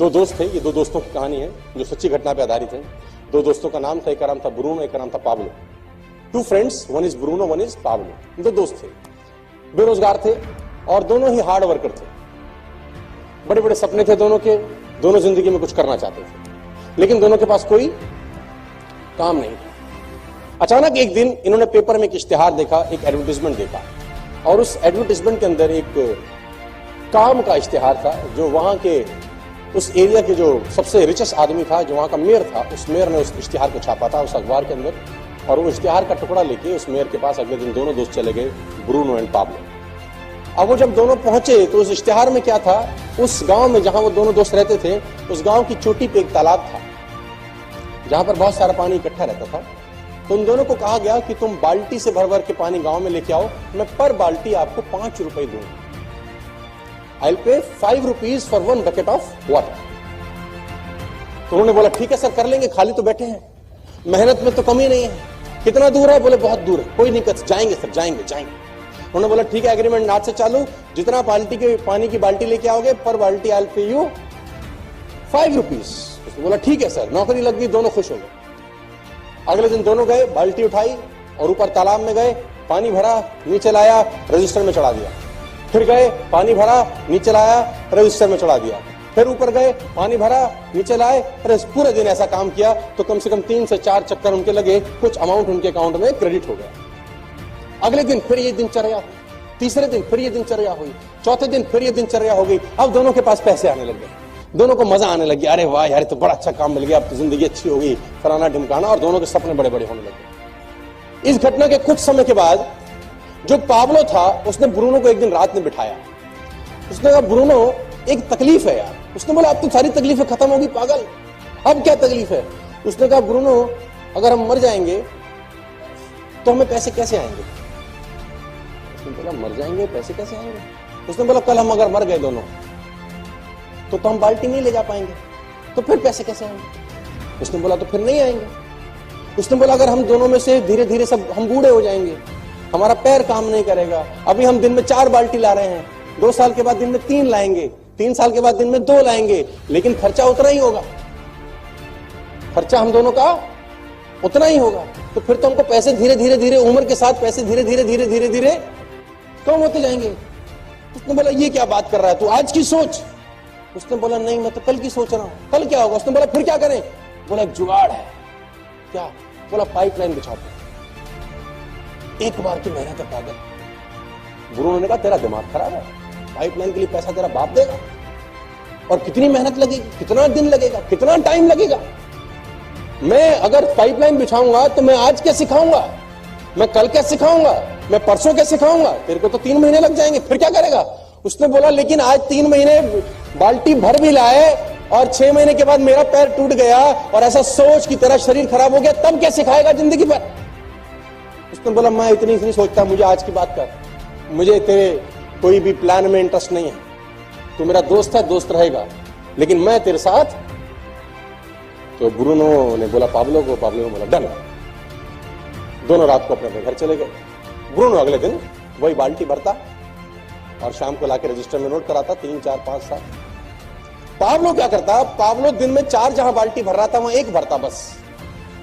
दो दोस्त थे, ये दो दोस्तों की कहानी है जो सच्ची घटना पे आधारित है। दो दोस्तों का नाम था, एक का नाम था ब्रूनो, एक का नाम था Pablo. Two friends, one is Bruno, one is Pablo. दो दोस्त थे, बेरोजगार थे और दोनों ही हार्ड वर्कर थे। बड़े बड़े सपने थे दोनों के, दोनों जिंदगी में कुछ करना चाहते थे, लेकिन दोनों के पास कोई काम नहीं था। अचानक एक दिन इन्होंने पेपर में एक इश्तिहार देखा, एक एडवर्टाइजमेंट देखा, और उस एडवर्टाइजमेंट के अंदर एक काम का इश्तिहार था जो वहां के उस एरिया के जो सबसे रिचेस्ट आदमी था, जो वहां का मेयर था, उस मेयर ने उस इश्तिहार को छापा था उस अखबार के अंदर। और वो इश्तिहार का टुकड़ा लेके उस मेयर के पास अगले दिन दोनों दोस्त चले गए, ब्रूनो एंड पाब्लो। अब वो जब दोनों पहुंचे तो उस इश्तिहार में क्या था, उस गांव में जहां वो दोनों दोस्त रहते थे, उस गांव की चोटी पे एक तालाब था जहां पर बहुत सारा पानी इकट्ठा रहता था। तो उन दोनों को कहा गया कि तुम बाल्टी से भर भर के पानी गांव में लेके आओ, मैं पर बाल्टी आपको 5 रुपए दूंगा। I will pay 5 rupees for 1 bucket of water. तो उन्होंने बोला ठीक है सर, कर लेंगे, खाली तो बैठे हैं, मेहनत में तो कमी नहीं है। कितना दूर है? बोले बहुत दूर है। कोई नहीं, जाएंगे सर, जाएंगे जाएंगे। उन्होंने बोला ठीक है, एग्रीमेंट आज से चालू, जितना बाल्टी के पानी की बाल्टी लेके आओगे पर बाल्टी I will pay you 5 rupees. उसने बोला ठीक है सर, नौकरी लग गई, दोनों खुश हो गए। अगले दिन दोनों गए, बाल्टी उठाई और ऊपर तालाब में गए, पानी भरा, नीचे लाया, रजिस्टर में चढ़ा दिया। फिर गए, पानी भरा, नीचे लाया, रजिस्टर में चढ़ा दिया। फिर ऊपर गए, पानी भरा, नीचे लाए। पूरे दिन ऐसा काम किया तो कम से कम 3 से 4 चक्कर उनके लगे, कुछ अमाउंट उनके अकाउंट में क्रेडिट हो गया। अगले दिन फिर ये दिनचर्या हुई, तीसरे दिन फिर ये दिनचर्या हुई, चौथे दिन फिर ये दिनचर्या हो गई। अब दोनों के पास पैसे आने लग गए, दोनों को मजा आने लगी, अरे वाह यार तो बड़ा अच्छा काम मिल गया, अब तो जिंदगी अच्छी हो गई, फलाना ढिमकाना, और दोनों के सपने बड़े बड़े होने लगे। इस घटना के कुछ समय के बाद जो पाब्लो था उसने ब्रूनो को एक दिन रात में बिठाया। उसने कहा ब्रूनो एक तकलीफ है यार। उसने बोला अब तो सारी तकलीफें खत्म होगी पागल, अब क्या तकलीफ है? उसने कहा ब्रूनो अगर हम मर जाएंगे तो हमें पैसे कैसे आएंगे? उसने बोला मर जाएंगे पैसे कैसे आएंगे? उसने बोला कल हम अगर मर गए दोनों तो हम बाल्टी नहीं ले जा पाएंगे, तो फिर पैसे कैसे आएंगे? उसने बोला तो फिर नहीं आएंगे। उसने बोला अगर हम दोनों में से धीरे धीरे सब हम बूढ़े हो जाएंगे, हमारा पैर काम नहीं करेगा, अभी हम दिन में 4 बाल्टी ला रहे हैं, 2 साल के बाद दिन में 3 लाएंगे, 3 साल के बाद दिन में 2 लाएंगे, लेकिन खर्चा उतना ही होगा, खर्चा हम दोनों का उतना ही होगा। तो फिर तो हमको पैसे धीरे धीरे धीरे उम्र के साथ पैसे धीरे धीरे धीरे धीरे धीरे कम होते जाएंगे। उसने बोला ये क्या बात कर रहा है तू, आज की सोच। उसने बोला नहीं मैं तो कल की सोच रहा हूं, कल क्या होगा? उसने बोला फिर क्या करें? बोला एक जुगाड़ है। क्या? बोला पाइपलाइन बिछाते हैं, एक बार की मेहनत है पागल। ब्रूनो ने कहा तेरा दिमाग खराब है, पाइपलाइन के लिए पैसा तेरा बाप देगा, और कितनी मेहनत लगेगी, कितना दिन लगेगा, कितना टाइम लगेगा? मैं अगर पाइपलाइन बिछाऊंगा तो मैं आज क्या सिखाऊंगा, मैं कल क्या सिखाऊंगा, मैं परसों क्या सिखाऊंगा? तेरे को तो 3 महीने लग जाएंगे, फिर क्या करेगा? उसने बोला लेकिन आज 3 महीने बाल्टी भर भी लाए और 6 महीने के बाद मेरा पैर टूट गया और ऐसा सोच की तरह शरीर खराब हो गया, तब क्या सिखाएगा जिंदगी भर? उसने बोला मैं इतनी नहीं सोचता, मुझे आज की बात कर, मुझे तेरे कोई भी प्लान में इंटरेस्ट नहीं है, तू मेरा दोस्त है, दोस्त रहेगा, लेकिन मैं तेरे साथ। तो ब्रूनो ने बोला पाब्लो को, पाब्लो ने बोला डन। दोनों रात को अपने अपने घर चले गए। ब्रूनो अगले दिन वही बाल्टी भरता और शाम को लाके रजिस्टर में नोट कराता 3, 4, 5 साल। पाब्लो क्या करता, पाब्लो दिन में 4 जहां बाल्टी भर रहा था वहां 1 भरता बस,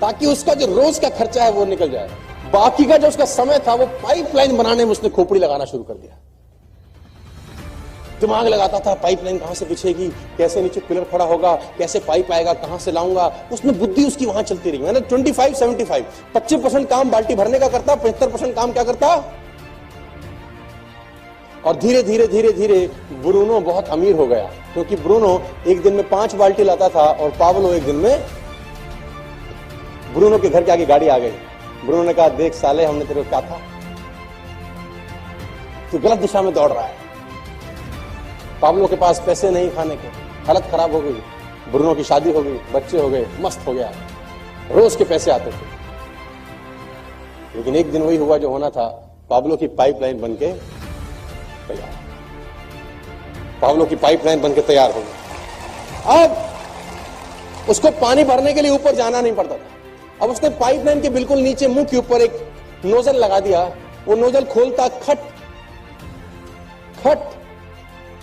ताकि उसका जो रोज का खर्चा है वो निकल जाए। बाकी का जो उसका समय था वो पाइपलाइन बनाने में उसने खोपड़ी लगाना शुरू कर दिया। दिमाग लगाता था पाइपलाइन कहां से बिछेगी, कैसे नीचे पिलर खड़ा होगा, कैसे पाइप आएगा, कहां से लाऊंगा। उसमें बुद्धि उसकी वहां चलती रही। मैंने 25-75 25% काम बाल्टी भरने का करता, 75% काम क्या करता। और धीरे धीरे धीरे धीरे ब्रूनो बहुत अमीर हो गया, क्योंकि ब्रूनो एक दिन में 5 बाल्टी लाता था और पाब्लो एक दिन में। ब्रूनो के घर के आगे गाड़ी आ गई। ब्रूनो ने कहा देख साले हमने तेरे को कहा था, तू गलत दिशा में दौड़ रहा है। पाब्लो के पास पैसे नहीं खाने के, हालत खराब हो गई, ब्रूनो की शादी हो गई, बच्चे हो गए, मस्त हो गया, रोज के पैसे आते थे। लेकिन एक दिन वही हुआ जो होना था, पाब्लो की पाइपलाइन बनके तैयार, पाब्लो की पाइपलाइन बनके तैयार हो गई। अब उसको पानी भरने के लिए ऊपर जाना नहीं पड़ता था। अब उसने पाइपलाइन के बिल्कुल नीचे मुंह के ऊपर एक नोजल लगा दिया। वो नोजल खोलता खट खट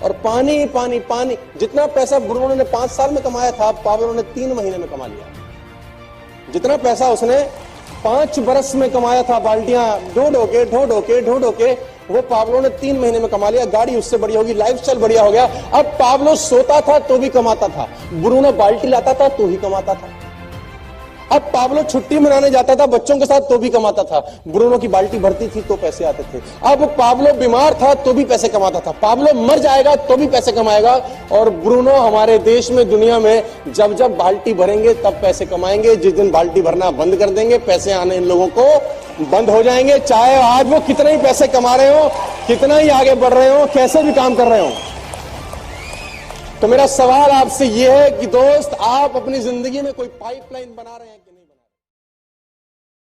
और पानी पानी पानी। जितना पैसा ब्रूनो ने 5 साल में कमाया था, पाब्लो ने 3 महीने में कमा लिया। जितना पैसा उसने 5 बरस में कमाया था, बाल्टियां ढो ढो के, वो पाब्लो ने 3 महीने में कमा लिया। गाड़ी उससे बढ़िया होगी, लाइफस्टाइल बढ़िया हो गया। अब पाब्लो सोता था तो भी कमाता था, ब्रूनो बाल्टी लाता था तो ही कमाता था। अब पाब्लो छुट्टी मनाने जाता था बच्चों के साथ तो भी कमाता था, ब्रूनो की बाल्टी भरती थी तो पैसे आते थे। अब पाब्लो बीमार था तो भी पैसे कमाता था, पाब्लो मर जाएगा तो भी पैसे कमाएगा। और ब्रूनो हमारे देश में, दुनिया में जब जब बाल्टी भरेंगे तब पैसे कमाएंगे। जिस दिन बाल्टी भरना बंद कर देंगे, पैसे आने इन लोगों को बंद हो जाएंगे, चाहे आज वो कितना ही पैसे कमा रहे हो, कितना ही आगे बढ़ रहे हो, कैसे भी काम कर रहे हो। तो मेरा सवाल आपसे यह है कि दोस्त, आप अपनी जिंदगी में कोई पाइपलाइन बना रहे हैं?